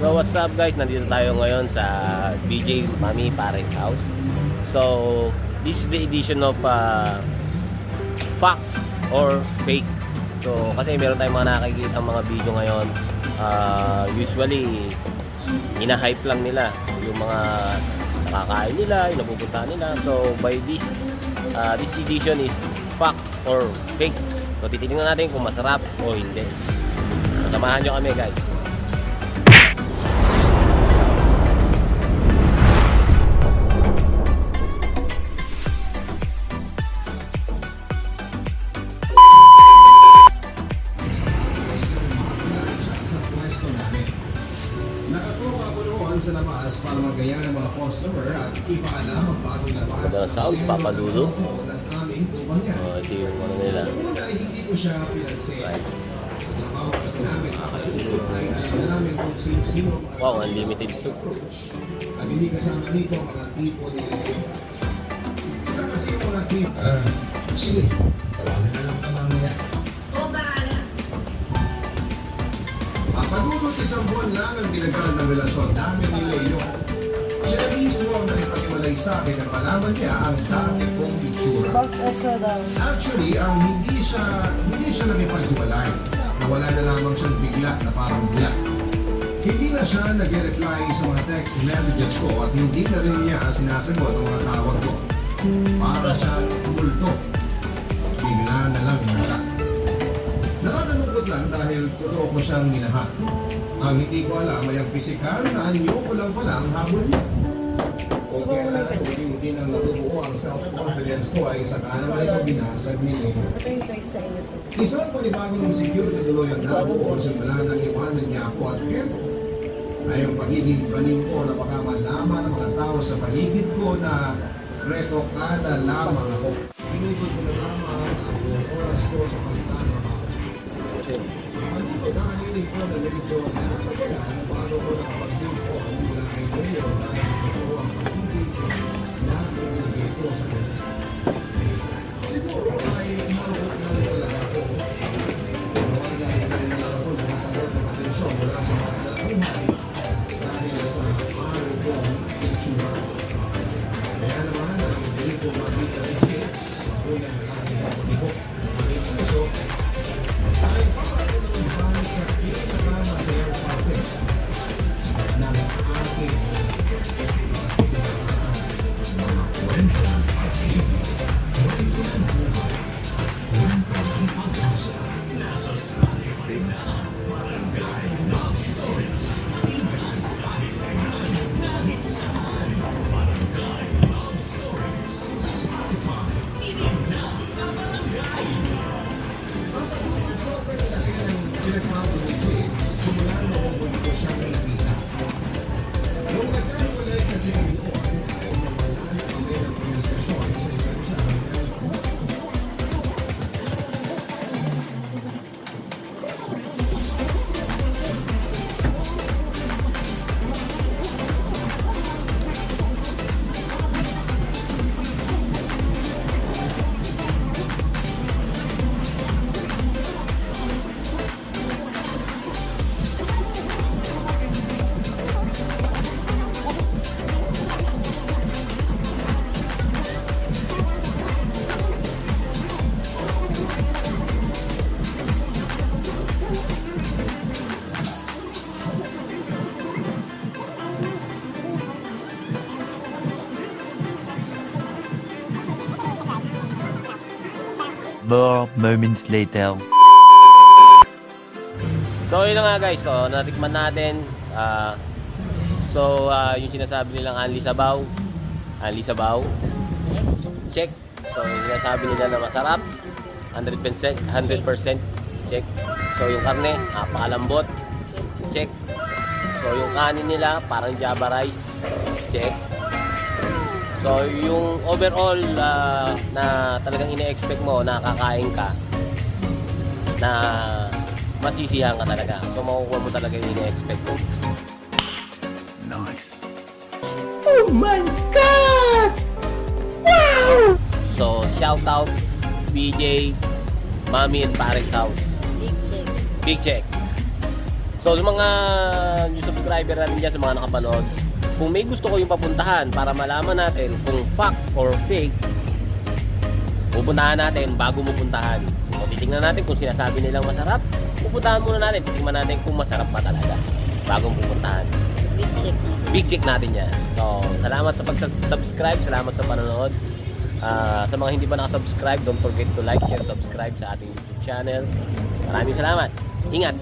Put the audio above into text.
So what's up guys, nandito tayo ngayon sa BJ Mami Paris House. So this is the edition of fact or fake. So kasi meron tayong mga nakikita mga video ngayon, usually ina-hype lang nila yung mga nakakain nila, yung napupuntahan nila. So by this edition is fact or fake. So titingnan natin kung masarap o hindi. So samahan nyo kami guys. Sa labas para magayan ng mga customer at ipaalam ang bagong labas. Magandang sounds, Papa Lulu. Ng aming upang yan. Ito yung ano nila. Una ay hindi ko siya pinansin. Right. Sa trabaho kasi namin, pakalulot ay alam na namin kung sino ang Wow, unlimited soup. approach. At hindi kasama dito ang mga tipo ni sila kasi yung mga tipo. Sige, tawagan na lang ka mamaya. Pagulot isang buwan lang ang tinagal ng relasyon namin ni Leo. Siya na mismo ang nakipag-iwalay sa akin na palaman niya ang dati kong itsura. Actually, ang hindi siya nakipag-iwalay. Nawala na lamang siyang bigla na parang bula. Hindi na siya nag-reply sa mga text messages ko at hindi na rin niya sinasagot ang mga tawag ko. Para siya multo. Bigla na lang nagkat. Nakakalungkot lang dahil totoo ko siyang minahal. Ang hindi ko alam ay ang pisikal na anyo ko lang pala ang habol niya. Kung kailan hindi nang nabubuo ang self-confidence ko ay saka naman ito binasag ni Leo. Isang panibagong insecurity tuloy ang nabuo simula nang iwanan niya ako at Keto. Ay ang pagiging banin ko na baka malaman ng mga tao sa paligid ko na retokada lamang ako. Inusod ko na lamang ang buong oras ko sa pagtatrabaho. Pagkito nakahilig ko na medyo nakatagaan paano ko nakapag-build ko ang mula kay Leo dahil ito ang pagiging na nabibigay ko sa kanya. Siguro ay marunong lang talaga ako. Nawagan na rin lang ako nakatanggap ng atensyon mula sa mga kalabuhay dahil sa paano kong itsura. Kaya naman, ang hindi ko makita ng kids sa unang lalaki na pag-iho. Ang puso ay papakulang sa pinakamasayang parte ng aking More moments later. So yun na nga guys, so natikman natin. Yung sinasabi nilang Anli Sabaw, check. So yung sinasabi nila na masarap, 100% check. So yung karne, napakalambot, check. So yung kanin nila, parang Java rice, check. So yung overall na talagang ine-expect mo na kakain ka, na masisiyahan ka talaga. So makukuha mo talaga yung ine-expect mo. Nice. Oh my God! Wow! So shout out BJ Mami and Paris House. Big check. Big check. So sa mga yung subscriber natin dyan sa mga nakapanood, kung may gusto ko yung papuntahan para malaman natin kung fact or fake, pupuntahan natin bago mo puntahan. So, titingnan natin kung sinasabi nilang masarap, pupuntahan muna natin, titingnan natin kung masarap pa talaga bago pupuntahan. Big check natin yan. So, salamat sa pag-subscribe, salamat sa panonood. Sa mga hindi pa nakasubscribe, don't forget to like, share, subscribe sa ating YouTube channel. Maraming salamat. Ingat!